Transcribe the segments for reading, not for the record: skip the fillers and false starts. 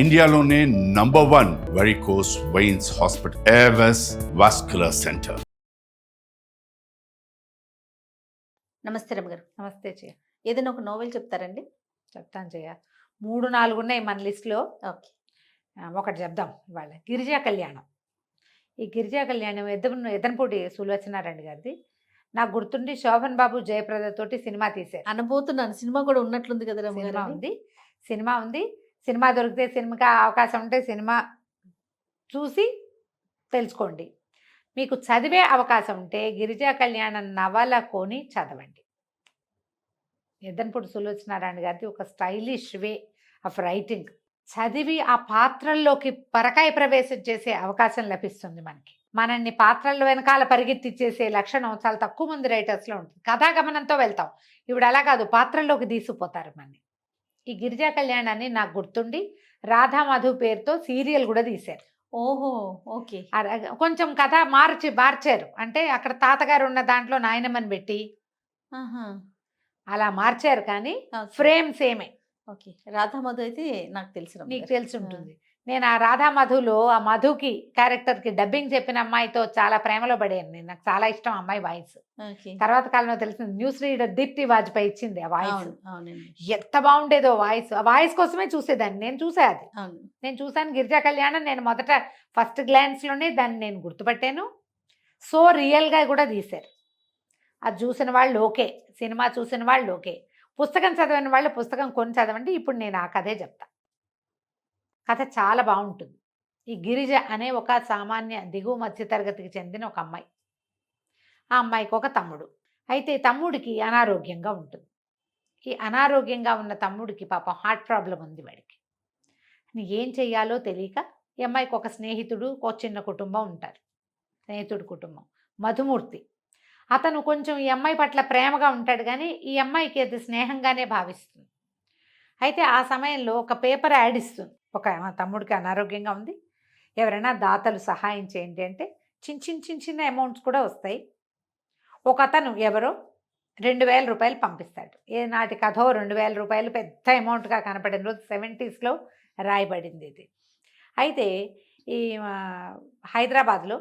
ఇండియాలోనే #1 varicose veins hospital Avis vascular centre. నమస్తే రమగారు. నమస్తే చెయ్య. ఏదైనా ఒక నోవెల్ చెప్తారండి? చెప్తాను చెయ్య. 3-4 ఉన్నాయి మన లిస్టులో. ఓకే. ఒకటి చెప్దాం ఇవాళ. గిరిజా కళ్యాణం. ఈ గిరిజా కళ్యాణం ఎదనపూడి సులోచనారాయణ గారిది. నాకు గుర్తుండి శోభన్ బాబు జయప్రద తోటి సినిమా తీశారు. అనుభూతున్నాను. సినిమా కూడా ఉన్నట్లుంది కదా రమగారు. సినిమా ఉంది. సినిమా దొరికితే సినిమాకి అవకాశం ఉంటే సినిమా చూసి తెలుసుకోండి. మీకు చదివే అవకాశం ఉంటే గిరిజా కళ్యాణం నవల కొని చదవండి. ఎదనపూడి సులోచనారాయణ గారిది ఒక స్టైలిష్ వే ఆఫ్ రైటింగ్. చదివి ఆ పాత్రల్లోకి పరకాయ ప్రవేశం చేసే అవకాశం లభిస్తుంది మనకి. మనల్ని పాత్రల వెనకాల పరిగెత్తిచ్చేసే లక్షణం చాలా తక్కువ మంది రైటర్స్లో ఉంటుంది. కథాగమనంతో వెళ్తాం. ఇప్పుడు అలా కాదు, పాత్రల్లోకి తీసుకుపోతారు మనని. ఈ గిరిజా కళ్యాణాన్ని నాకు గుర్తుండి రాధా మధు పేరుతో సీరియల్ కూడా తీశారు. ఓహో, ఓకే. కొంచెం కథ మార్చారు. అంటే అక్కడ తాతగారు ఉన్న దాంట్లో నాయనమ్మని పెట్టి అలా మార్చారు, కానీ ఫ్రేమ్ సేమే. ఓకే. రాధామధు అయితే నాకు తెలుసు. నీకు తెలిసి ఉంటుంది. నేను ఆ రాధా మధులో ఆ మధుకి క్యారెక్టర్కి డబ్బింగ్ చెప్పిన అమ్మాయితో చాలా ప్రేమలో పడాను. నేను నాకు చాలా ఇష్టం అమ్మాయి వాయిస్. తర్వాత కాలంలో తెలిసింది న్యూస్ రీడర్ దీప్తి వాజ్పేయి ఇచ్చింది ఆ వాయిస్. ఎంత బాగుండేదో వాయిస్. ఆ వాయిస్ కోసమే చూసేదాన్ని. నేను చూసాను అది. నేను చూసాను గిరిజా కళ్యాణం. నేను మొదట ఫస్ట్ గ్లాన్స్లోనే దాన్ని నేను గుర్తుపట్టాను. సో రియల్గా కూడా తీశారు. అది చూసిన వాళ్ళు ఓకే, సినిమా చూసిన వాళ్ళు ఓకే, పుస్తకం చదివిన వాళ్ళు పుస్తకం కొని చదవండి. ఇప్పుడు నేను ఆ కథే చెప్తా. కథ చాలా బాగుంటుంది. ఈ గిరిజ అనే ఒక సామాన్య దిగువ మధ్య తరగతికి చెందిన ఒక అమ్మాయి. ఆ అమ్మాయికి ఒక తమ్ముడు. అయితే తమ్ముడికి అనారోగ్యంగా ఉంటుంది. ఈ అనారోగ్యంగా ఉన్న తమ్ముడికి పాపం హార్ట్ ప్రాబ్లం ఉంది వాడికి. ఏం చెయ్యాలో తెలియక ఈ అమ్మాయికి ఒక స్నేహితుడు, ఒక చిన్న కుటుంబం ఉంటారు. స్నేహితుడు కుటుంబం మధుమూర్తి. అతను కొంచెం ఈ అమ్మాయి పట్ల ప్రేమగా ఉంటాడు, కానీ ఈ అమ్మాయికి అది స్నేహంగానే భావిస్తుంది. అయితే ఆ సమయంలో ఒక పేపర్ యాడ్ ఇస్తుంది. ఒక తమ్ముడికి అనారోగ్యంగా ఉంది, ఎవరైనా దాతలు సహాయం చేయండి అంటే చిన్న అమౌంట్స్ కూడా వస్తాయి. ఒక అతను ఎవరో 2000 రూపాయలు పంపిస్తాడు. ఏనాటి కథో 2000 రూపాయలు పెద్ద అమౌంట్గా కనపడిన రోజు 70s రాయబడింది ఇది. అయితే ఈ హైదరాబాద్లో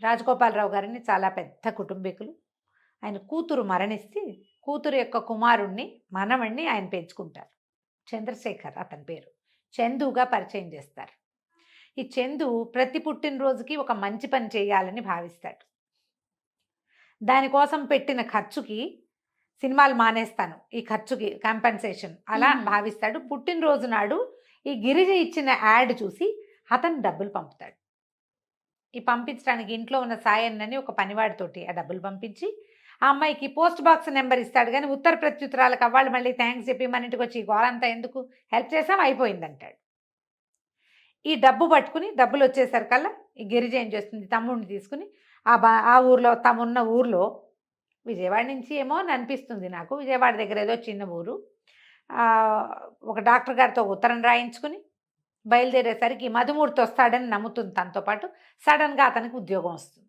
రాజగోపాలరావు గారిని చాలా పెద్ద కుటుంబీకులు. ఆయన కూతురు మరణిస్తే కూతురు యొక్క కుమారుణ్ణి, మనవణ్ణి ఆయన పెంచుకుంటారు. చంద్రశేఖర్ అతని పేరు. చందుగా పరిచయం చేస్తారు. ఈ చందు ప్రతి పుట్టినరోజుకి ఒక మంచి పని చేయాలని భావిస్తాడు. దానికోసం పెట్టిన ఖర్చుకి సినిమాలు మానేస్తాను, ఈ ఖర్చుకి కాంపెన్సేషన్ అలా భావిస్తాడు. పుట్టినరోజు నాడు ఈ గిరిజ ఇచ్చిన యాడ్ చూసి అతను డబ్బులు పంపుతాడు. ఈ పంపించడానికి ఇంట్లో ఉన్న సాయన్నని ఒక పనివాడితోటి ఆ డబ్బులు పంపించి ఆ అమ్మాయికి పోస్ట్ బాక్స్ నెంబర్ ఇస్తాడు. కానీ ఉత్తర ప్రత్యుత్తరాలకు అవ్వాలి మళ్ళీ థ్యాంక్స్ చెప్పి మన ఇంటికి వచ్చి గోరంతా ఎందుకు, హెల్ప్ చేసాం అయిపోయిందంటాడు. ఈ డబ్బు పట్టుకుని డబ్బులు వచ్చేసరికల్లా ఈ గిరిజ ఏం చేస్తుంది, తమ్ముడిని తీసుకుని ఆ ఊర్లో తమున్న ఊర్లో, విజయవాడ నుంచి ఏమో అని అనిపిస్తుంది నాకు, విజయవాడ దగ్గర ఏదో చిన్న ఊరు, ఒక డాక్టర్ గారితో ఉత్తరం రాయించుకుని బయలుదేరేసరికి మధుమూర్తి వస్తాడని నమ్ముతుంది. తనతో పాటు సడన్గా అతనికి ఉద్యోగం వస్తుంది.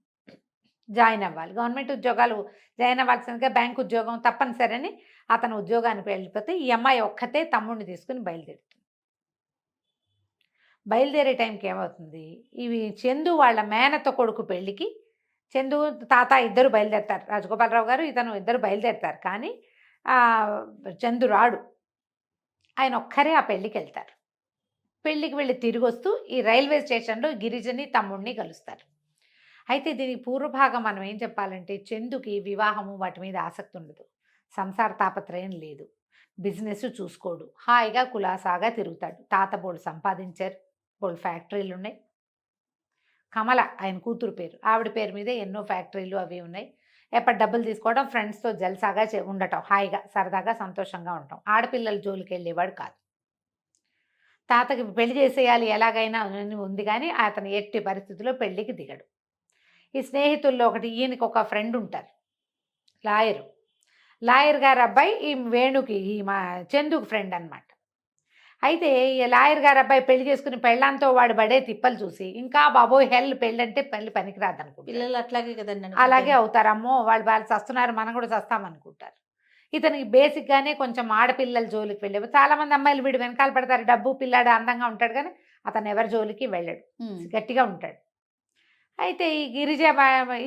జాయిన్ అవ్వాలి, గవర్నమెంట్ ఉద్యోగాలు జాయిన్ అవ్వాల్సిందిగా బ్యాంక్ ఉద్యోగం తప్పనిసరని అతను ఉద్యోగానికి వెళ్ళిపోతే ఈ అమ్మాయి ఒక్కతే తమ్ముడిని తీసుకుని బయలుదేరుతుంది. బయలుదేరే టైంకి ఏమవుతుంది, ఇవి చందు వాళ్ళ మేనత్త కొడుకు పెళ్ళికి చందు తాత ఇద్దరు బయలుదేరుతారు. రాజగోపాలరావు గారు ఇతను ఇద్దరు బయలుదేరుతారు. కానీ చందు రాడు. ఆయన ఒక్కరే ఆ పెళ్ళికి వెళ్తారు. పెళ్ళికి వెళ్ళి తిరిగి వస్తూ ఈ రైల్వే స్టేషన్లో గిరిజని తమ్ముడిని కలుస్తారు. అయితే దీనికి పూర్వభాగం మనం ఏం చెప్పాలంటే, చందుకి వివాహము వాటి మీద ఆసక్తి ఉండదు, సంసార తాపత్రయం లేదు, బిజినెస్ చూసుకోడు, హాయిగా కులాసాగా తిరుగుతాడు. తాత బోళ్ళు సంపాదించారు, బోళ్ళు ఫ్యాక్టరీలు ఉన్నాయి. కమల ఆయన కూతురు పేరు, ఆవిడ పేరు మీద ఎన్నో ఫ్యాక్టరీలు అవి ఉన్నాయి. ఎప్పటి డబ్బులు తీసుకోవడం, ఫ్రెండ్స్తో జల్సాగా ఉండటం, హాయిగా సరదాగా సంతోషంగా ఉండటం. ఆడపిల్లల జోలికి వెళ్ళేవాడు కాదు. తాతకి పెళ్లి చేసేయాలి ఎలాగైనా ఉంది, కానీ అతను ఎట్టి పరిస్థితుల్లో పెళ్ళికి దిగడు. ఈ స్నేహితుల్లో ఒకటి, ఈయనకి ఒక ఫ్రెండ్ ఉంటారు, లాయర్ గారు అబ్బాయి, ఈ వేణుకి ఈ మా చందుకు ఫ్రెండ్ అనమాట. అయితే ఈ లాయర్ గారు అబ్బాయి పెళ్లి చేసుకుని పెళ్ళంతో వాడు పడే తిప్పలు చూసి ఇంకా బాబోయ్ హెల్ పెళ్ళంటే పెళ్ళి పనికిరాదు అనుకుంటారు. పిల్లలు అట్లాగే కదండి, అలాగే అవుతారు. అమ్మో వాళ్ళు చస్తున్నారు, మనం కూడా చస్తామనుకుంటారు. ఇతనికి బేసిక్గానే కొంచెం ఆడపిల్లల జోలికి వెళ్ళేవి. చాలామంది అమ్మాయిలు వీడు వెనకాల పడతారు, డబ్బు పిల్లాడు అందంగా ఉంటాడు, కానీ అతను ఎవరి జోలికి వెళ్ళాడు, గట్టిగా ఉంటాడు. అయితే ఈ గిరిజ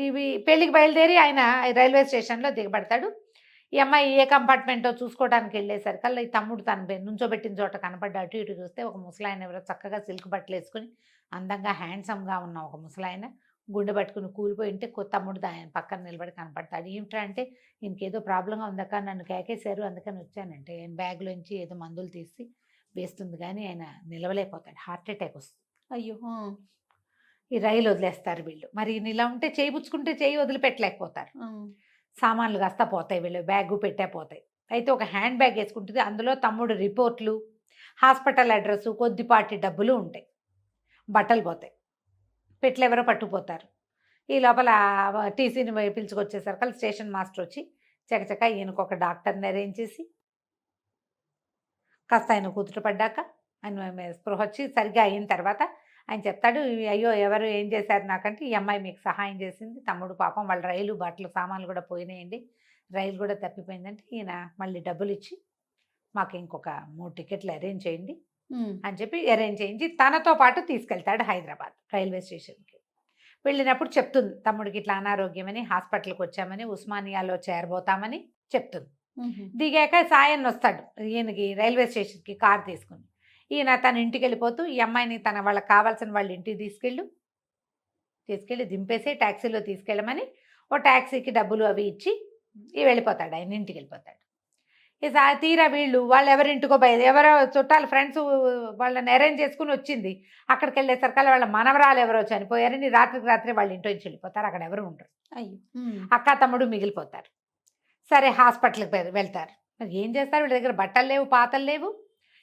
ఇవి పెళ్ళికి బయలుదేరి ఆయన రైల్వే స్టేషన్లో దిగబడతాడు. ఈ అమ్మాయి ఏ కంపార్ట్మెంటో చూసుకోవడానికి వెళ్ళేసరికల్లా ఈ తమ్ముడు తను నుంచోబెట్టిన చోట కనపడ్డ అటు ఇటు చూస్తే ఒక ముసలాయన ఎవరో చక్కగా సిల్క్ బట్టలు వేసుకుని అందంగా హ్యాండ్సమ్గా ఉన్న ఒక ముసలాయన గుండె పట్టుకుని కూలిపోయి ఉంటే తమ్ముడు ఆయన పక్కన నిలబడి కనపడతాడు. ఏమిట్రా అంటే, ఇంకేదో ప్రాబ్లంగా ఉందక్క, నన్ను కేకేశారు అందుకని వచ్చానంటే బ్యాగ్లోంచి ఏదో మందులు తీసి వేస్తుంది, కానీ ఆయన నిలవలేకపోతాడు, హార్ట్ అటాక్ వస్తుంది. అయ్యో. ఈ రైలు వదిలేస్తారు వీళ్ళు. మరి ఇలా ఉంటే చేయి పుచ్చుకుంటే చేయి వదిలిపెట్టలేకపోతారు. సామాన్లు కాస్తా పోతాయి, వీళ్ళు బ్యాగు పెట్టే పోతాయి. అయితే ఒక హ్యాండ్ బ్యాగ్ వేసుకుంటుంది, అందులో తమ్ముడు రిపోర్ట్లు, హాస్పిటల్ అడ్రస్, కొద్దిపాటి డబ్బులు ఉంటాయి. బట్టలు పోతాయి, పెట్లు ఎవరో పట్టుకుపోతారు. ఈ లోపల టీసీని పిలుచుకొచ్చేసరికి స్టేషన్ మాస్టర్ వచ్చి చకచక ఈయనకు ఒక డాక్టర్ని అరేంజ్ చేసి కాస్త ఆయన కూతురు పడ్డాక ఆయన స్పృహ వచ్చి సరిగ్గా అయిన తర్వాత ఆయన చెప్తాడు, అయ్యో ఎవరు ఏం చేశారు నాకంటే, ఈ అమ్మాయి మీకు సహాయం చేసింది, తమ్ముడు పాపం వాళ్ళ రైలు బట్టలు సామాన్లు కూడా పోయినాయండి, రైలు కూడా తప్పిపోయిందంటే ఈయన మళ్ళీ డబ్బులు ఇచ్చి మాకు ఇంకొక 3 టికెట్లు అరేంజ్ చేయండి అని చెప్పి అరేంజ్ చేయించి తనతో పాటు తీసుకెళ్తాడు హైదరాబాద్ రైల్వే స్టేషన్కి. వెళ్ళినప్పుడు చెప్తుంది, తమ్ముడికి ఇట్లా అనారోగ్యమని హాస్పిటల్కి వచ్చామని, ఉస్మానియాలో చేరబోతామని చెప్తుంది. దిగాక సాయన్ వస్తాడు ఈయనకి రైల్వే స్టేషన్కి కార్ తీసుకుని. ఈయన తన ఇంటికి వెళ్ళిపోతూ ఈ అమ్మాయిని వాళ్ళకి కావాల్సిన వాళ్ళ ఇంటికి తీసుకెళ్ళి దింపేసి ట్యాక్సీలో తీసుకెళ్ళమని ఓ ట్యాక్సీకి డబ్బులు అవి ఇచ్చి వెళ్ళిపోతాడు, ఆయన ఇంటికి వెళ్ళిపోతాడు. తీరా వీళ్ళు వాళ్ళు ఎవరింటికో ఎవరో చుట్టాలు ఫ్రెండ్స్ వాళ్ళని అరేంజ్ చేసుకుని వచ్చింది, అక్కడికి వెళ్ళేసరికి వాళ్ళ మనవరాలు ఎవరో చనిపోయారని రాత్రికి రాత్రి వాళ్ళ ఇంట్లో నుంచి వెళ్ళిపోతారు, అక్కడ ఎవరు ఉండరు. అయ్యో. అక్క తమ్ముడు మిగిలిపోతారు. సరే హాస్పిటల్కి వెళ్తారు. మరి ఏం చేస్తారు, వీళ్ళ దగ్గర బట్టలు లేవు, పాతలు లేవు.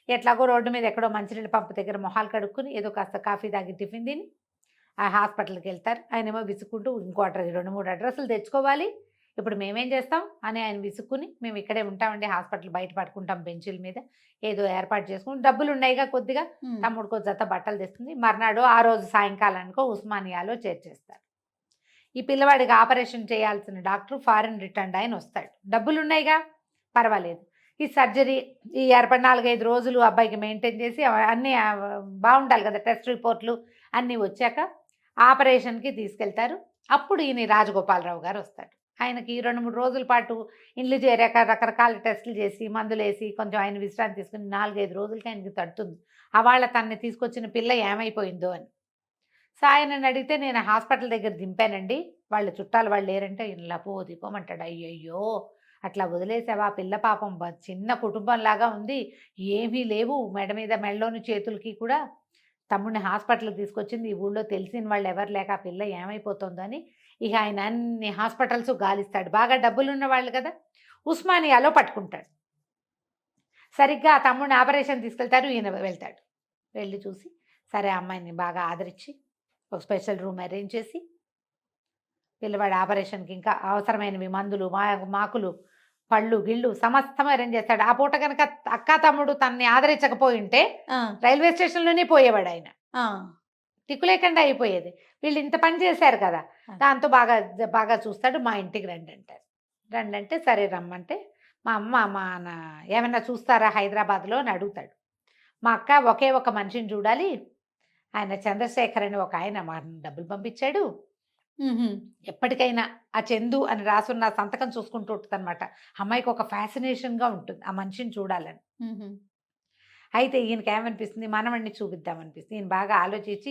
ఎట్లాగో రోడ్డు మీద ఎక్కడో మంచినీళ్ళ పంపు దగ్గర మొహాలు కడుక్కుని ఏదో కాస్త కాఫీ తాగి టిఫిన్ తిని ఆ హాస్పిటల్కి వెళ్తారు. ఆయనేమో విసుక్కుంటూ ఇంకో 2-3 అడ్రస్లు తెచ్చుకోవాలి, ఇప్పుడు మేమేం చేస్తాం అని ఆయన విసుక్కుని, మేము ఇక్కడే ఉంటామండి, హాస్పిటల్ బయట పడుకుంటాం బెంచీల మీద, ఏదో ఏర్పాటు చేసుకుని డబ్బులు ఉన్నాయిగా కొద్దిగా, తమ్ముడికో జత బట్టలు తెస్తుంది. మర్నాడు ఆ రోజు సాయంకాలానికో ఉస్మానియాలో చేర్చేస్తారు. ఈ పిల్లవాడికి ఆపరేషన్ చేయాల్సిన డాక్టర్ ఫారిన్ రిటర్న్డ్ ఆయన వస్తాడు, డబ్బులు ఉన్నాయిగా పర్వాలేదు. ఈ సర్జరీ ఈ 4-5 రోజులు అబ్బాయికి మెయింటైన్ చేసి అన్నీ బాగుండాలి కదా, టెస్ట్ రిపోర్ట్లు అన్నీ వచ్చాక ఆపరేషన్కి తీసుకెళ్తారు. అప్పుడు ఈయన రాజగోపాలరావు గారు వస్తాడు. ఆయనకి 2-3 రోజుల పాటు ఇండ్లు చేరాక రకరకాల టెస్టులు చేసి మందులు వేసి కొంచెం ఆయన విశ్రాంతి తీసుకుని 4-5 రోజులకి ఆయనకి తడుతుంది వాళ్ళ తనని తీసుకొచ్చిన పిల్ల ఏమైపోయిందో అని. సాయనని అడిగితే నేను హాస్పిటల్ దగ్గర దింపానండి, వాళ్ళ చుట్టాలు వాళ్ళు లేరంటే ఇలా దిపోమంటాడు. అయ్యయ్యో అట్లా వదిలేసావా, పిల్ల పాపం చిన్న కుటుంబంలాగా ఉంది, ఏమీ లేవు, మెడ మీద మెడలోని చేతులకి కూడా. తమ్ముడిని హాస్పిటల్కి తీసుకొచ్చింది, ఈ ఊళ్ళో తెలిసిన వాళ్ళు ఎవరు లేక ఆ పిల్ల ఏమైపోతుందో అని ఇక ఆయన అన్ని హాస్పిటల్స్ గాలిస్తాడు. బాగా డబ్బులున్న వాళ్ళు కదా, ఉస్మానియాలో పట్టుకుంటాడు. సరిగ్గా ఆ తమ్ముడిని ఆపరేషన్ తీసుకెళ్తారు, ఈయన వెళ్తాడు. వెళ్ళి చూసి సరే అమ్మాయిని బాగా ఆదరించి ఒక స్పెషల్ రూమ్ అరేంజ్ చేసి పిల్లవాడి ఆపరేషన్కి ఇంకా అవసరమైనవి మందులు, మాకులు, పళ్ళు గిళ్ళు సమస్తం అరేంజ్ చేస్తాడు. ఆ పూట కనుక అక్క తమ్ముడు తనని ఆదరించకపోయి ఉంటే రైల్వే స్టేషన్లోనే పోయేవాడు ఆయన, దిక్కులేకుండా అయిపోయేది. వీళ్ళు ఇంత పని చేశారు కదా, దాంతో బాగా చూస్తాడు. మా ఇంటికి రండి అంటారు. రండి అంటే సరే రమ్మంటే మా అమ్మ ఏమన్నా చూస్తారా హైదరాబాద్లో అని అడుగుతాడు. మా అక్క ఒకే ఒక మనిషిని చూడాలి, ఆయన చంద్రశేఖర్ అని ఒక ఆయన మా డబ్బులు పంపించాడు, ఎప్పటికైనా ఆ చందు అని రాసున్న సంతకం చూసుకుంటూ ఉంటుంది అనమాట. అమ్మాయికి ఒక ఫ్యాసినేషన్గా ఉంటుంది ఆ మనిషిని చూడాలని. అయితే ఈయనకి ఏమనిపిస్తుంది, మనవడిని చూపిద్దామనిపిస్తుంది. ఈయన బాగా ఆలోచించి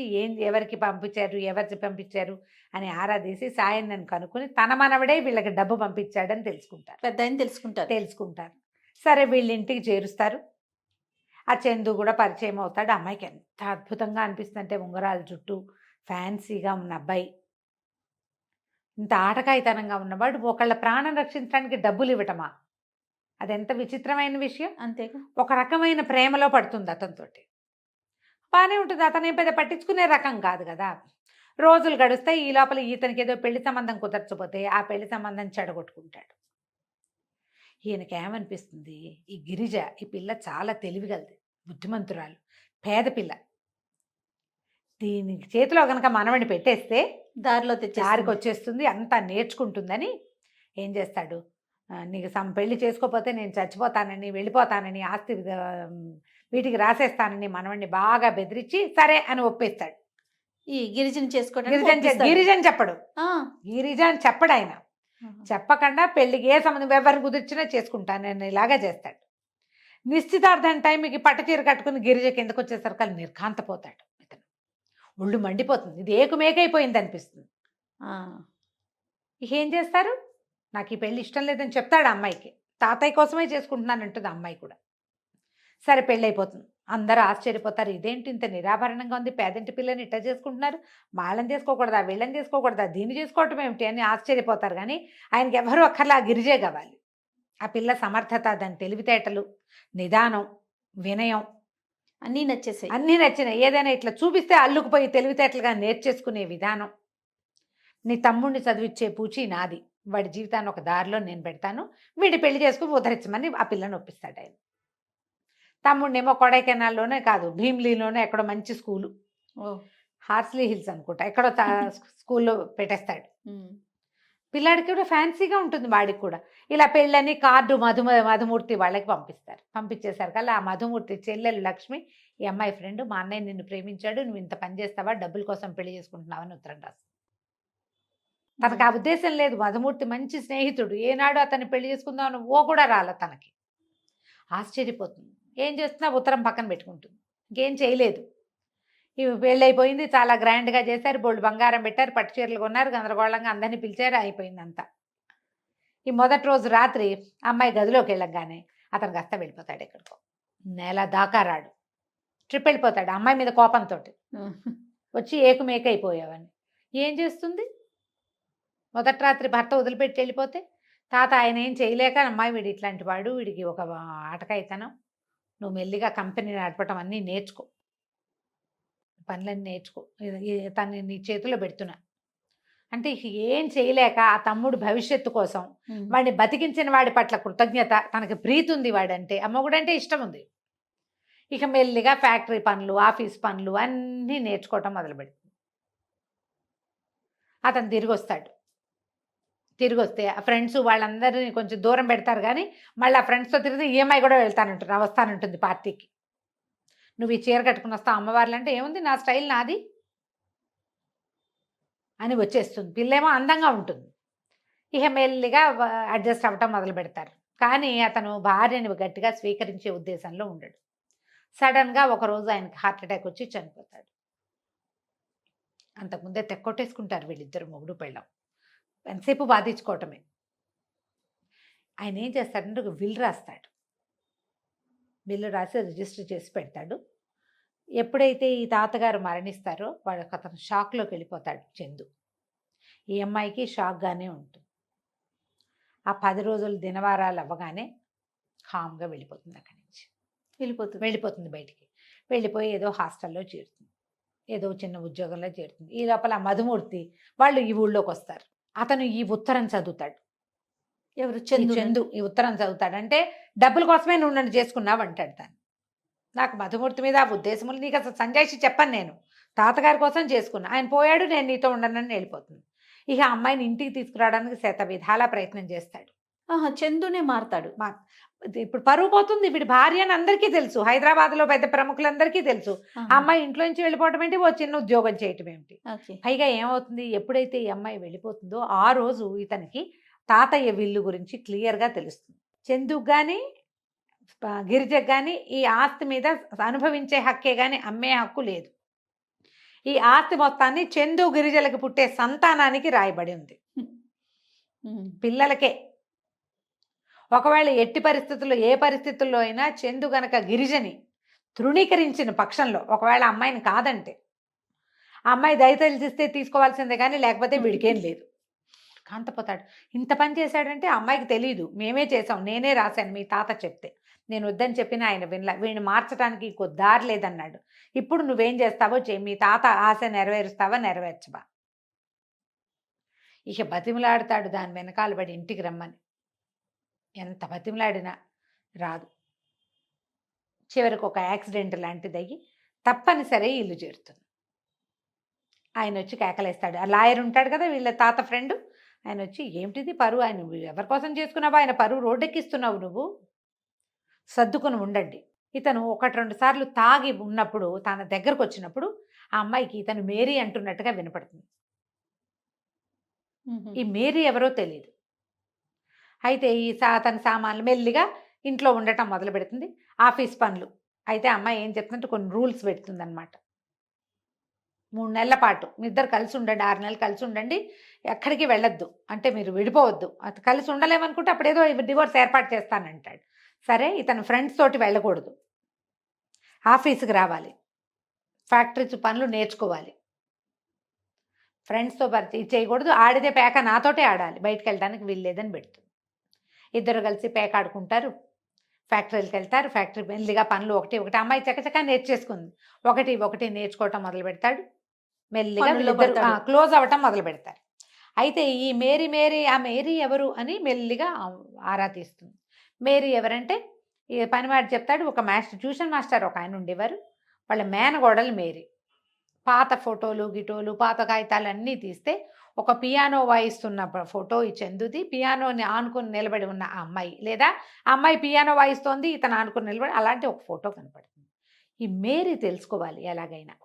ఎవరికి పంపించారు అని ఆరాధీసి సాయం నన్ను కనుక్కొని తన మనవడే వీళ్ళకి డబ్బు పంపించాడని తెలుసుకుంటారు. పెద్ద ఆయన తెలుసుకుంటారు. సరే వీళ్ళ ఇంటికి చేరుస్తారు. ఆ చందు కూడా పరిచయం అవుతాడు. అమ్మాయికి ఎంత అద్భుతంగా అనిపిస్తుంది అంటే, ఉంగరాల జుట్టు, ఫ్యాన్సీగా ఉన్న అబ్బాయి, ఇంత ఆటకాయితనంగా ఉన్నవాడు ఒకళ్ళ ప్రాణం రక్షించడానికి డబ్బులు ఇవ్వటమా, అదెంత విచిత్రమైన విషయం. అంతేగా, ఒక రకమైన ప్రేమలో పడుతుంది అతనితోటి. బాగానే ఉంటుంది, అతను ఏం పెద్ద పట్టించుకునే రకం కాదు కదా. రోజులు గడుస్తాయి. ఈ లోపల ఇతనికి ఏదో పెళ్లి సంబంధం కుదర్చపోతే ఆ పెళ్లి సంబంధం చెడగొట్టుకుంటాడు. ఈయనకి ఏమనిపిస్తుంది, ఈ గిరిజ ఈ పిల్ల చాలా తెలివిగలది, బుద్ధిమంతురాలు, పేద పిల్ల, దీనికి చేతిలో కనుక మనవడిని పెట్టేస్తే దారికి వచ్చేస్తుంది, అంతా నేర్చుకుంటుందని ఏం చేస్తాడు, నీకు పెళ్లి చేసుకోకపోతే నేను చచ్చిపోతానని వెళ్ళిపోతానని ఆస్తి వీటికి రాసేస్తానని మనవడిని బాగా బెదిరించి సరే అని ఒప్పిస్తాడు. ఈ గిరిజన చేసుకోవడం గిరిజన్ చెప్పడు, గిరిజన్ చెప్పడు ఆయన. చెప్పకుండా పెళ్లికి ఏ సంబంధం ఎవరిని కుదిర్చినా చేసుకుంటానని ఇలాగా చేస్తాడు. నిశ్చితార్థం టైంకి పట్టుచీర కట్టుకుని గిరిజ కిందకు వచ్చేసరికి నిర్ఘాంతపోతాడు. ఇతను ఒళ్ళు మండిపోతుంది, ఇది ఏకుమేకైపోయింది అనిపిస్తుంది. ఏం చేస్తారు, నాకు ఈ పెళ్ళి ఇష్టం లేదని చెప్తాడు అమ్మాయికి. తాతయ్య కోసమే చేసుకుంటున్నానంటుంది అమ్మాయి కూడా. సరే పెళ్ళి అయిపోతుంది. అందరూ ఆశ్చర్యపోతారు, ఇదేంటి ఇంత నిరాభరణంగా ఉంది, పేదంటి పిల్లని ఇట్లా చేసుకుంటున్నారు, వాళ్ళని చేసుకోకూడదా, వీళ్ళని చేసుకోకూడదా, దీన్ని చేసుకోవటం ఏమిటి అని ఆశ్చర్యపోతారు. కానీ ఆయనకి ఎవరు అక్కర్లా, గిరిజే కావాలి. ఆ పిల్ల సమర్థత, దాని తెలివితేటలు, నిదానం, వినయం అన్నీ నచ్చేసాయి. అన్నీ నచ్చినాయి. ఏదైనా ఇట్లా చూపిస్తే అల్లుకుపోయి తెలివితేటలుగా నేర్చేసుకునే విధానం. నీ తమ్ముడిని చదివిచ్చే పూచి నాది, వాడి జీవితాన్ని ఒక దారిలో నేను పెడతాను, వీడి పెళ్లి చేసుకుని ఉద్ధరించమని ఆ పిల్లని ఒప్పిస్తాడు ఆయన. తమ్ముడినేమో కొడైకెనాల్లోనే కాదు, భీమ్లీలోనే ఎక్కడో మంచి స్కూలు, హార్స్లీ హిల్స్ అనుకుంటా, ఎక్కడో స్కూల్లో పెట్టేస్తాడు. పిల్లాడికి కూడా ఫ్యాన్సీగా ఉంటుంది వాడికి కూడా. ఇలా పెళ్ళని కార్డు మధుమూర్తి వాళ్ళకి పంపిస్తారు. పంపించేసరికల్లా ఆ మధుమూర్తి చెల్లెలు లక్ష్మి, ఈ అమ్మాయి ఫ్రెండ్, మా అన్నయ్య నిన్ను ప్రేమించాడు, నువ్వు ఇంత పని చేస్తావా, డబ్బుల కోసం పెళ్లి చేసుకుంటున్నావని ఉత్తరం రాస్తుంది. తనకు ఆ ఉద్దేశం లేదు. మధుమూర్తి మంచి స్నేహితుడు, ఏనాడు అతన్ని పెళ్లి చేసుకుందామని ఓ కూడా రాల. తనకి ఆశ్చర్యపోతుంది. ఏం చేస్తున్నా ఉత్తరం పక్కన పెట్టుకుంటుంది, ఇంకేం చేయలేదు. ఇవి పెళ్ళైపోయింది, చాలా గ్రాండ్గా చేశారు, బోల్డ్ బంగారం పెట్టారు, పట్టు చీరలు కొన్నారు, గందరగోళంగా అందరినీ పిలిచారు, అయిపోయింది అంతా. ఈ మొదటి రోజు రాత్రి అమ్మాయి గదిలోకి వెళ్ళగానే అతను కాస్త వెళ్ళిపోతాడు ఎక్కడికో, నెల దాకా రాడు, ట్రిప్ వెళ్ళిపోతాడు అమ్మాయి మీద కోపంతో. వచ్చి ఏకుమేకైపోయావని ఏం చేస్తుంది, మొదటి రాత్రి భర్త వదిలిపెట్టి వెళ్ళిపోతే తాత ఆయన ఏం చేయలేక, అమ్మాయి వీడు ఇట్లాంటి వాడు, వీడికి ఒక ఆటకాయితనం, నువ్వు మెల్లిగా కంపెనీ నడపటం అన్నీ నేర్చుకో, పనులన్నీ నేర్చుకో, తను నీ చేతిలో పెడుతున్నా అంటే ఏం చేయలేక ఆ తమ్ముడు భవిష్యత్తు కోసం వాడిని బతికించిన వాడి పట్ల కృతజ్ఞత, తనకి ప్రీతి ఉంది వాడంటే, అమ్మగుడంటే ఇష్టం ఉంది. ఇక మెల్లిగా ఫ్యాక్టరీ పనులు, ఆఫీస్ పనులు అన్నీ నేర్చుకోవటం మొదలుపెడుతుంది. అతను తిరిగి వస్తాడు. తిరిగి వస్తే ఆ ఫ్రెండ్స్ వాళ్ళందరినీ కొంచెం దూరం పెడతారు, కానీ మళ్ళీ ఆ ఫ్రెండ్స్తో తిరిగి ఈఎంఐ కూడా వస్తానంటుంది పార్టీకి. నువ్వు ఈ చీర కట్టుకుని వస్తావు అమ్మవార్లు అంటే, ఏముంది నా స్టైల్ నాది అని వచ్చేస్తుంది. పిల్లేమో అందంగా ఉంటుంది. ఇక మెల్లిగా అడ్జస్ట్ అవ్వటం మొదలు పెడతారు. కానీ అతను భార్యని గట్టిగా స్వీకరించే ఉద్దేశంలో ఉండడు. సడన్గా ఒకరోజు ఆయనకి హార్ట్ అటాక్ వచ్చి చనిపోతాడు. అంతకుముందే తెక్కొట్టేసుకుంటారు వీళ్ళిద్దరు, మొగుడు పెళ్ళం. ఎంతసేపు బాధించుకోవటమే. ఆయన ఏం చేస్తాడంటే ఒక విల్ రాస్తాడు. బిల్లు రాసి రిజిస్టర్ చేసి పెడతాడు. ఎప్పుడైతే ఈ తాతగారు మరణిస్తారో అతను షాక్లోకి వెళ్ళిపోతాడు చందు. ఈ అమ్మాయికి షాక్గానే ఉంటుంది. ఆ 10 రోజులు దినవారాలు అవ్వగానే కామ్గా వెళ్ళిపోతుంది, అక్కడి నుంచి వెళ్ళిపోతుంది బయటికి. వెళ్ళిపోయి ఏదో హాస్టల్లో చేరుతుంది, ఏదో చిన్న ఉద్యోగంలో చేరుతుంది. ఈ లోపల మధుమూర్తి వాళ్ళు ఈ ఊళ్ళోకి వస్తారు. అతను ఈ ఉత్తరం చదువుతాడు. ఎవరు? చందు ఈ ఉత్తరం చదువుతాడు. అంటే డబ్బుల కోసమే నువ్వు నన్ను చేసుకున్నావు అంటాడు తాను. నాకు మధుమూర్తి మీద ఆ ఉద్దేశములు నీకు అసలు సంజాయిషి చెప్పను, నేను తాతగారి కోసం చేసుకున్నా, ఆయన పోయాడు, నేను నీతో ఉండనని వెళ్ళిపోతుంది. ఇక అమ్మాయిని ఇంటికి తీసుకురావడానికి శత విధాలా ప్రయత్నం చేస్తాడు. చందునే మారతాడు. ఇప్పుడు పరువు పోతుంది, వీడి భార్య అని అందరికీ తెలుసు, హైదరాబాద్లో పెద్ద ప్రముఖులందరికీ తెలుసు. అమ్మాయి ఇంట్లో నుంచి వెళ్ళిపోవటం ఏంటి, ఓ చిన్న ఉద్యోగం చేయటం ఏమిటి. పైగా ఏమవుతుంది, ఎప్పుడైతే ఈ అమ్మాయి వెళ్ళిపోతుందో ఆ రోజు ఇతనికి తాతయ్య విల్లు గురించి క్లియర్గా తెలుస్తుంది. చందుకు కానీ గిరిజకు కానీ ఈ ఆస్తి మీద అనుభవించే హక్కే కానీ అమ్మే హక్కు లేదు. ఈ ఆస్తి మొత్తాన్ని చందు గిరిజలకు పుట్టే సంతానానికి రాయబడి ఉంది, పిల్లలకే. ఒకవేళ ఎట్టి పరిస్థితుల్లో ఏ పరిస్థితుల్లో అయినా చందు గనక గిరిజని తృణీకరించిన పక్షంలో, ఒకవేళ అమ్మాయిని కాదంటే, ఆ అమ్మాయి దయతలిస్తే తీసుకోవాల్సిందే కానీ లేకపోతే వీడికేం లేదు, కాంతపోతాడు. ఇంత పని చేశాడంటే అమ్మాయికి తెలియదు, మేమే చేసాం, నేనే రాశాను మీ తాత చెప్తే, నేను వద్దని చెప్పిన ఆయన వినలా, వీడిని మార్చడానికి ఇంకో దారి లేదన్నాడు. ఇప్పుడు నువ్వేం చేస్తావో చేయి, మీ తాత ఆశ నెరవేరుస్తావా నెరవేర్చవా. ఇక బతిమలాడతాడు దాని వెనకాల పడి ఇంటికి రమ్మని. ఎంత బతిమలాడినా రాదు. చివరికి ఒక యాక్సిడెంట్ లాంటిది అయ్యి తప్పనిసరి ఇల్లు చేరుతుంది. ఆయన వచ్చి కేకలేస్తాడు. ఆ లాయర్ ఉంటాడు కదా వీళ్ళ తాత ఫ్రెండ్, ఆయన వచ్చి ఏమిటిది పరువు, ఆయన ఎవరి కోసం చేసుకున్నావా, ఆయన పరువు రోడ్డెక్కిస్తున్నావు నువ్వు, సర్దుకొని ఉండండి. ఇతను 1-2 సార్లు తాగి ఉన్నప్పుడు తన దగ్గరకు వచ్చినప్పుడు ఆ అమ్మాయికి ఇతను మేరీ అంటున్నట్టుగా వినపడుతుంది. ఈ మేరీ ఎవరో తెలియదు. అయితే తన సామాన్లు మెల్లిగా ఇంట్లో ఉండటం మొదలు పెడుతుంది, ఆఫీస్ పనులు. అయితే అమ్మాయి ఏం చెప్తుందంటే కొన్ని రూల్స్ పెడుతుంది అనమాట. 3 నెలల పాటు మీ ఇద్దరు కలిసి ఉండండి, 6 నెలలు కలిసి ఉండండి, ఎక్కడికి వెళ్ళొద్దు, అంటే మీరు విడిపోవద్దు, అది కలిసి ఉండలేమనుకుంటే అప్పుడేదో డివోర్స్ ఏర్పాటు చేస్తానంటాడు. సరే, ఇతను ఫ్రెండ్స్ తోటి వెళ్ళకూడదు, ఆఫీస్కి రావాలి, ఫ్యాక్టరీస్ పనులు నేర్చుకోవాలి, ఫ్రెండ్స్తో పరిచయం చేయకూడదు, ఆడితే పేక నాతోటే ఆడాలి, బయటకు వెళ్ళడానికి వీల్లేదని పెడుతుంది. ఇద్దరు కలిసి పేక ఆడుకుంటారు, ఫ్యాక్టరీలకు వెళ్తారు, ఫ్యాక్టరీ మెల్లిగా పనులు ఒకటి అమ్మాయి చకచకా నేర్చేసుకుంది, ఒకటి నేర్చుకోవటం మొదలు పెడతాడు, మెల్లిగా వీళ్ళిద్దరు క్లోజ్ అవ్వటం మొదలు పెడతారు. అయితే ఈ మేరీ ఆ మేరీ ఎవరు అని మెల్లిగా ఆరా తీస్తుంది. మేరీ ఎవరంటే ఈ పనివాడు చెప్తాడు, ఒక ట్యూషన్ మాస్టర్ ఒక ఆయన ఉండేవారు, వాళ్ళ మేనగోడలు మేరీ. పాత ఫోటోలు గిటోలు పాత కాగితాలు అన్నీ తీస్తే ఒక పియానో వాయిస్తున్న ఫోటో ఈ చందుది, పియానోని ఆనుకుని నిలబడి ఉన్న ఆ అమ్మాయి, లేదా ఆ అమ్మాయి పియానో వాయిస్తోంది, ఇతను ఆనుకుని నిలబడి, అలాంటి ఒక ఫోటో కనపడుతుంది. ఈ మేరీ తెలుసుకోవాలి ఎలాగైనా.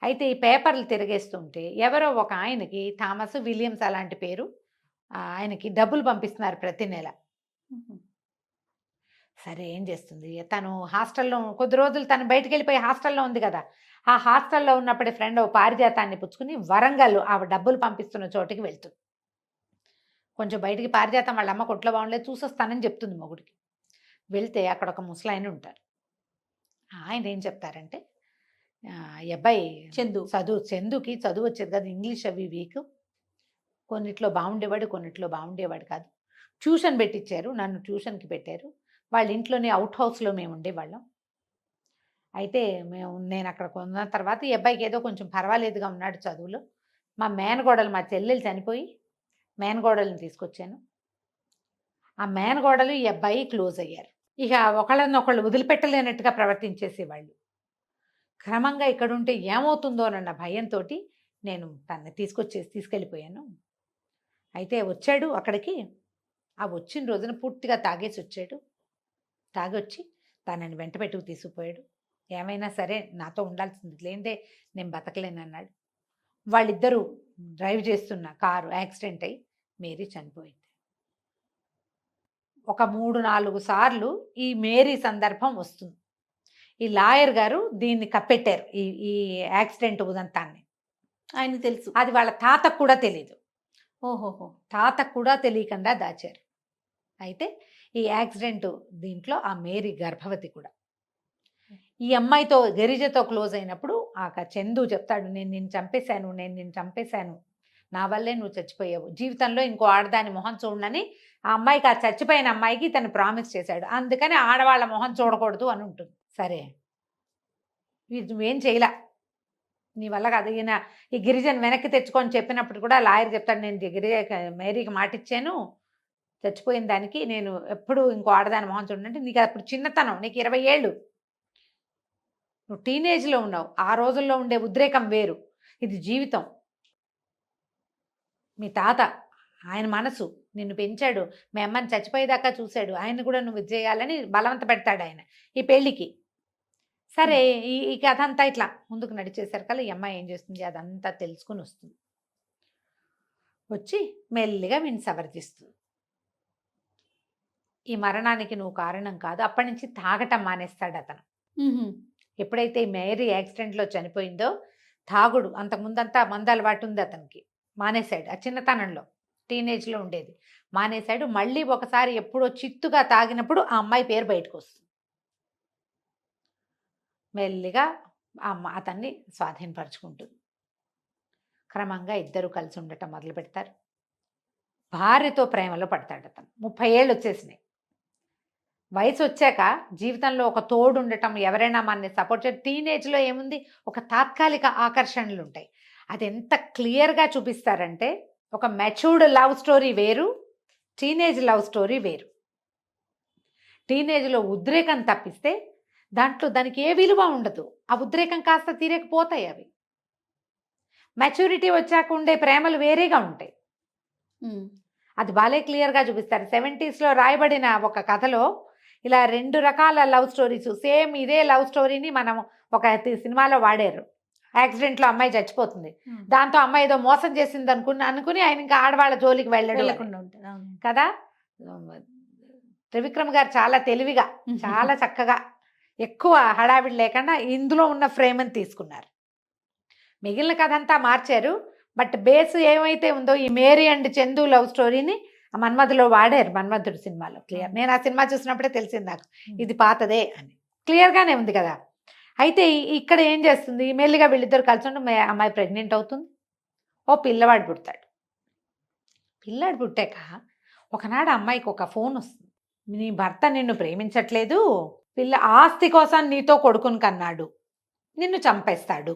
అయితే ఈ పేపర్లు తిరిగేస్తుంటే ఎవరో ఒక ఆయనకి థామస్ విలియమ్స్ అలాంటి పేరు, ఆయనకి డబ్బులు పంపిస్తున్నారు ప్రతి నెల. సరే, ఏం చేస్తుంది, తను హాస్టల్లో కొద్ది రోజులు తను బయటికి వెళ్ళిపోయి హాస్టల్లో ఉంది కదా, ఆ హాస్టల్లో ఉన్నప్పుడే ఫ్రెండ్ ఓ పారిజాతాన్ని పుచ్చుకుని వరంగల్ ఆ డబ్బులు పంపిస్తున్న చోటికి వెళ్తుంది. కొంచెం బయటికి పారిజాతం వాళ్ళ అమ్మ కొట్లో బాగుండలేదు, చూసొస్తానని చెప్తుంది మొగుడికి. వెళ్తే అక్కడ ఒక ముసలాయన ఉంటారు. ఆయన ఏం చెప్తారంటే, ఈ అబ్బాయి చందుకి చదువు వచ్చేది కదా, ఇంగ్లీష్ అవి వీక్, కొన్నిట్లో బాగుండేవాడు కాదు, ట్యూషన్ పెట్టించారు, నన్ను ట్యూషన్కి పెట్టారు, వాళ్ళ ఇంట్లోనే అవుట్ హౌస్లో మేము ఉండేవాళ్ళం. అయితే నేను అక్కడ కొన్న తర్వాత ఈ అబ్బాయికి ఏదో కొంచెం పర్వాలేదుగా ఉన్నాడు చదువులో. మా చెల్లెలు చనిపోయి మేనగోడల్ని తీసుకొచ్చాను. ఆ మేనగోడలు ఈ అబ్బాయి క్లోజ్ అయ్యారు. ఇక ఒకళ్ళనొకళ్ళు వదిలిపెట్టలేనట్టుగా ప్రవర్తించేసేవాళ్ళు. క్రమంగా ఇక్కడుంటే ఏమవుతుందోనన్న భయంతో నేను తనని తీసుకెళ్ళిపోయాను. అయితే వచ్చాడు అక్కడికి, ఆ వచ్చిన రోజున పూర్తిగా తాగేసి వచ్చాడు. తాగొచ్చి తనని వెంట పెట్టుకు తీసుకుపోయాడు. ఏమైనా సరే నాతో ఉండాల్సింది, లేదే నేను బతకలేనన్నాడు. వాళ్ళిద్దరూ డ్రైవ్ చేస్తున్న కారు యాక్సిడెంట్ అయ్యి మేరీ చనిపోయింది. ఒక 3-4 సార్లు ఈ మేరీ సందర్భం వస్తుంది. ఈ లాయర్ గారు దీన్ని కప్పెట్టారు, ఈ యాక్సిడెంట్ ఉదంతాన్ని. ఆయన తెలుసు, అది వాళ్ళ తాతకు కూడా తెలీదు. ఓహోహో, తాతకు కూడా తెలియకుండా దాచారు. అయితే ఈ యాక్సిడెంట్ దీంట్లో ఆ మేరీ గర్భవతి కూడా. ఈ అమ్మాయితో గిరిజతో క్లోజ్ అయినప్పుడు ఆ చందు చెప్తాడు, నేను నిన్ను చంపేశాను, నా వల్లే నువ్వు చచ్చిపోయావు, జీవితంలో ఇంకో ఆడదాని మొహం చూడనని ఆ అమ్మాయికి, ఆ చచ్చిపోయిన అమ్మాయికి తను ప్రామిస్ చేశాడు. అందుకని ఆడవాళ్ళ మొహం చూడకూడదు అని ఉంటుంది. సరే, నువ్వేం చేయలా, నీ వల్ల కాదు. ఈయన ఈ గిరిజను వెనక్కి తెచ్చుకొని చెప్పినప్పుడు కూడా లాయర్ చెప్తాడు, నేను మేరీకి మాటిచ్చాను, చచ్చిపోయిన దానికి నేను ఎప్పుడు ఇంకో ఆడదాని మొహం చూడండి. నీకు అప్పుడు చిన్నతనం, నీకు 20 ఏళ్ళు, నువ్వు టీనేజ్లో ఉన్నావు, ఆ రోజుల్లో ఉండే ఉద్రేకం వేరు, ఇది జీవితం. మీ తాత ఆయన మనసు నిన్ను పెంచాడు, మీ అమ్మని చచ్చిపోయేదాకా చూశాడు, ఆయన కూడా నువ్వు చేయాలని బలవంత పెడతాడు ఆయన ఈ పెళ్ళికి. సరే, ఈ కథ అంతా ఇట్లా ముందుకు నడిచేసరికల్లా ఈ అమ్మాయి ఏం చేస్తుంది, అదంతా తెలుసుకుని వస్తుంది. వచ్చి మెల్లిగా వీడిని సవర్థిస్తుంది. ఈ మరణానికి నువ్వు కారణం కాదు. అప్పటి నుంచి తాగటం మానేస్తాడు అతను. ఎప్పుడైతే ఈ మేరీ యాక్సిడెంట్లో చనిపోయిందో, తాగుడు, అంతకుముందంతా మందు అలవాటు ఉంది అతనికి, మానేశాడు. ఆ చిన్నతనంలో టీనేజ్లో ఉండేది మానేశాడు. మళ్ళీ ఒకసారి ఎప్పుడో చిత్తుగా తాగినప్పుడు ఆ అమ్మాయి పేరు బయటకు వస్తుంది. మెల్లిగా అతన్ని స్వాధీనపరుచుకుంటుంది. క్రమంగా ఇద్దరు కలిసి ఉండటం మొదలు పెడతారు. భార్యతో ప్రేమలో పడతాడు అతను. 30 ఏళ్ళు వచ్చేసినాయి. వయసు వచ్చాక జీవితంలో ఒక తోడు ఉండటం, ఎవరైనా మనని సపోర్ట్ చేయ, టీనేజ్లో ఏముంది, ఒక తాత్కాలిక ఆకర్షణలు ఉంటాయి. అది ఎంత క్లియర్గా చూపిస్తారంటే, ఒక మెచ్యూర్డ్ లవ్ స్టోరీ వేరు, టీనేజ్ లవ్ స్టోరీ వేరు. టీనేజ్లో ఉద్రేకం తప్పిస్తే దానికి ఏ విలువ ఉండదు. ఆ ఉద్రేకం కాస్త తీరకపోతాయి అవి. మెచ్యూరిటీ వచ్చాక ఉండే ప్రేమలు వేరేగా ఉంటాయి. అది బాలే క్లియర్గా చూపిస్తారు. 70s లో రాయబడిన ఒక కథలో ఇలా 2 రకాల లవ్ స్టోరీస్, సేమ్ ఇదే లవ్ స్టోరీని మనం ఒక సినిమాలో వాడారు. యాక్సిడెంట్లో అమ్మాయి చచ్చిపోతుంది, దాంతో అమ్మాయి ఏదో మోసం చేసింది అనుకుని ఆయన ఇంకా ఆడవాళ్ళ జోలికి వెళ్ళకుండా ఉంటారు కదా. త్రివిక్రమ్ గారు చాలా తెలివిగా, చాలా చక్కగా, ఎక్కువ హడావిడి లేకుండా ఇందులో ఉన్న ఫ్రేమ్ అని తీసుకున్నారు. మిగిలిన కథ అంతా మార్చారు, బట్ బేస్ ఏమైతే ఉందో ఈ మేరీ అండ్ చందు లవ్ స్టోరీని మన్మధులో వాడారు. మన్మధుడు సినిమాలో క్లియర్. నేను ఆ సినిమా చూసినప్పుడే తెలిసింది నాకు ఇది పాతదే అని. క్లియర్గానే ఉంది కదా. అయితే ఇక్కడ ఏం చేస్తుంది, మెల్లిగా వీళ్ళిద్దరు కలిసి ఉండి అమ్మాయి ప్రెగ్నెంట్ అవుతుంది. ఓ పిల్లవాడు పుడతాడు. పిల్లాడు పుట్టాక ఒకనాడు అమ్మాయికి ఒక ఫోన్ వస్తుంది, నీ భర్త నిన్ను ప్రేమించట్లేదు, పిల్ల ఆస్తి కోసం నీతో కొడుకుని కన్నాడు, నిన్ను చంపేస్తాడు.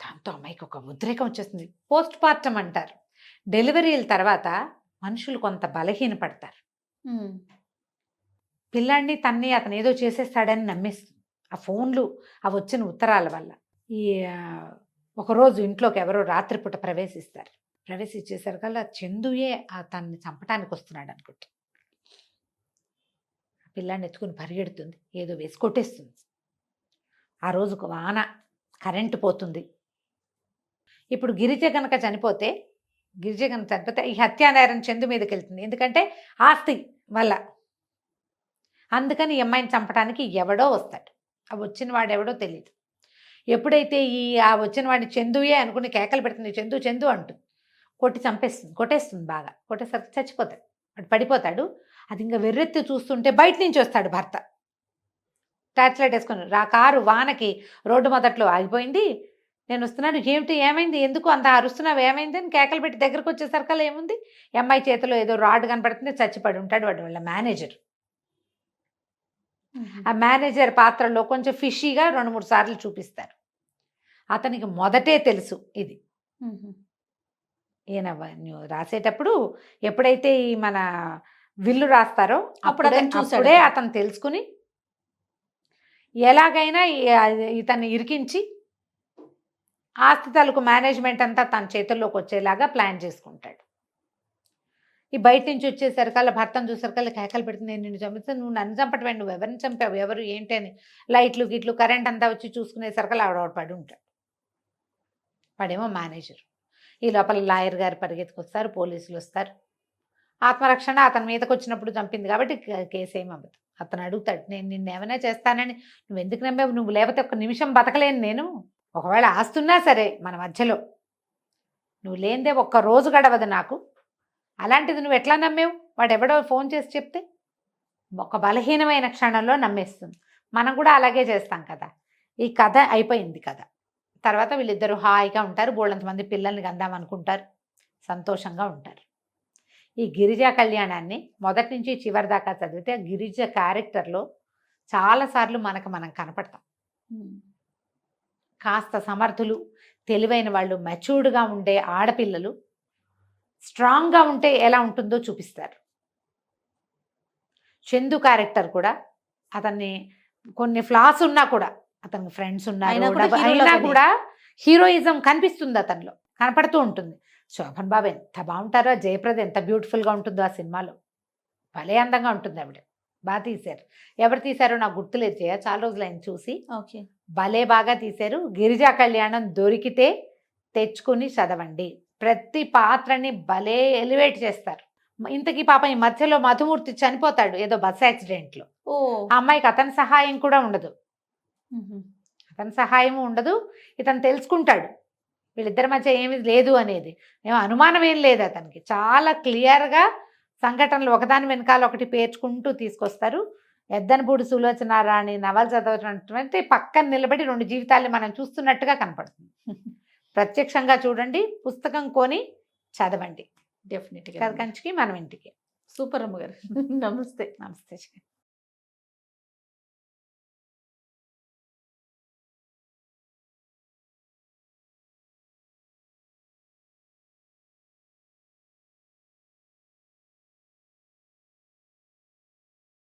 దాంతో అమ్మాయికి ఒక ఉద్రేకం వచ్చేస్తుంది. పోస్ట్ పార్టం అంటారు. డెలివరీల తర్వాత మనుషులు కొంత బలహీన పడతారు. పిల్లాడిని తన్ని అతను ఏదో చేసేస్తాడని నమ్మేస్తుంది ఆ ఫోన్లు, ఆ వచ్చిన ఉత్తరాల వల్ల. ఈ ఒకరోజు ఇంట్లోకి ఎవరో రాత్రిపూట ప్రవేశించేసరికల్లా చందుయే తన్ని చంపడానికి వస్తున్నాడు అనుకుంటా. పిల్లాడిని ఎత్తుకుని పరిగెడుతుంది, ఏదో వేసి కొట్టేస్తుంది. ఆ రోజుకు వాన, కరెంటు పోతుంది. ఇప్పుడు గిరిజ కనుక చనిపోతే ఈ హత్యానేరం చందు మీదకి వెళ్తుంది, ఎందుకంటే ఆస్తి వల్ల. అందుకని ఈ అమ్మాయిని చంపడానికి ఎవడో వస్తాడు. ఆ వచ్చిన వాడు ఎవడో తెలియదు. ఎప్పుడైతే ఆ వచ్చిన వాడిని చందుయే అనుకుని కేకలు పెడుతుంది, చందు చందు అంటూ కొట్టేస్తుంది బాగా. కొట్టేసరికి చచ్చిపోతాడు, వాడు పడిపోతాడు. అది ఇంకా వెర్రెత్తి చూస్తుంటే బయట నుంచి వస్తాడు భర్త, టార్చ్ లైట్ వేసుకొని. కారు వానకి రోడ్డు మొదట్లో ఆగిపోయింది. నేను వస్తున్నాను, ఏమైంది, ఎందుకు అంత అరుస్తున్నావు, ఏమైంది అని కేకలు పెట్టి దగ్గరకు వచ్చేసరికల్లా ఏముంది, అమ్మాయి చేతిలో ఏదో రాడ్ కనపడుతుంది, చచ్చిపడి ఉంటాడు వాడు వాళ్ళ మేనేజర్. ఆ మేనేజర్ పాత్రలో కొంచెం ఫిషీగా 2-3 సార్లు చూపిస్తారు. అతనికి మొదటే తెలుసు ఇది. ఈయన రాసేటప్పుడు ఎప్పుడైతే ఈ మన విల్లు రాస్తారో అప్పుడే అతను తెలుసుకుని ఎలాగైనా ఇతన్ని ఇరికించి ఆస్తి తాలూకు మేనేజ్మెంట్ అంతా తన చేతుల్లోకి వచ్చేలాగా ప్లాన్ చేసుకుంటాడు. ఈ బయట నుంచి వచ్చేసరికల్లా భర్తను చూసరికల్లా కేకలు పెడుతుంది, నేను నిన్ను చంపిస్తే నువ్వు నన్ను చంపటమే, నువ్వు ఎవరిని చంపావు, ఎవరు ఏంటి అని. లైట్లు గిట్లు కరెంట్ అంతా వచ్చి చూసుకునేసరికల్లా ఆవిడ పడి ఉంటాడు. వాడేమో మేనేజర్. ఈ లోపల లాయర్ గారు పరిగెత్తుకొస్తారు, పోలీసులు వస్తారు. ఆత్మరక్షణ అతని మీదకి వచ్చినప్పుడు చంపింది కాబట్టి కేసు ఏమి అవ్వదు. అతను అడుగుతాడు, నేను నిన్ను ఏమైనా చేస్తానని నువ్వు ఎందుకు నమ్మావు, నువ్వు లేకపోతే ఒక్క నిమిషం బతకలేను నేను, ఒకవేళ ఆస్తున్నా సరే మన మధ్యలో నువ్వు లేనిదే ఒక్క రోజు గడవదు నాకు, అలాంటిది నువ్వు ఎట్లా నమ్మేవు, వాడు ఎవడో ఫోన్ చేసి చెప్తే. ఒక బలహీనమైన క్షణంలో నమ్మేస్తుంది. మనం కూడా అలాగే చేస్తాం కదా. ఈ కథ అయిపోయింది కదా. తర్వాత వీళ్ళిద్దరూ హాయిగా ఉంటారు, బోళ్ళంతమంది పిల్లల్ని కందాం అనుకుంటారు, సంతోషంగా ఉంటారు. ఈ గిరిజా కళ్యాణాన్ని మొదటి నుంచి చివరి దాకా చదివితే గిరిజ క్యారెక్టర్లో చాలాసార్లు మనం కనపడతాం. కాస్త సమర్థులు, తెలివైన వాళ్ళు, మెచ్యూర్డ్గా ఉండే ఆడపిల్లలు స్ట్రాంగ్గా ఉంటే ఎలా ఉంటుందో చూపిస్తారు. చందు క్యారెక్టర్ కూడా అతన్ని కొన్ని ఫ్లాస్ ఉన్నా కూడా, అతనికి ఫ్రెండ్స్ అయినా కూడా హీరోయిజం కనిపిస్తుంది, అతనిలో కనపడుతూ ఉంటుంది. శోభన్ బాబు ఎంత బాగుంటారో, జయప్రద ఎంత బ్యూటిఫుల్గా ఉంటుందో ఆ సినిమాలో, భలే అందంగా ఉంటుంది ఆవిడ. బాగా తీశారు. ఎవరు తీశారో నాకు గుర్తులేదు జయ, చాలా రోజులు ఆయన చూసి. భలే బాగా తీశారు. గిరిజా కళ్యాణం దొరికితే తెచ్చుకుని చదవండి. ప్రతి పాత్రని భలే ఎలివేట్ చేస్తారు. ఇంతకీ పాపం ఈ మధ్యలో మధుమూర్తి చనిపోతాడు ఏదో బస్ యాక్సిడెంట్లో. ఆ అమ్మాయికి అతని సహాయం కూడా ఉండదు, అతని సహాయం ఉండదు. ఇతను తెలుసుకుంటాడు వీళ్ళిద్దరి మధ్య ఏమి లేదు అనేది, ఏమో అనుమానం ఏం లేదు అతనికి. చాలా క్లియర్గా సంఘటనలు ఒకదాని వెనకాల ఒకటి పేర్చుకుంటూ తీసుకొస్తారు. ఎద్దనపూడి సులోచనారాణి నవల చదవటువంటి పక్కన నిలబడి 2 జీవితాల్ని మనం చూస్తున్నట్టుగా కనపడుతుంది. ప్రత్యక్షంగా చూడండి, పుస్తకం కొని చదవండి. డెఫినెట్గా కంచికి మనం ఇంటికి. సూపర్ అమ్మగారు. నమస్తే. నమస్తే.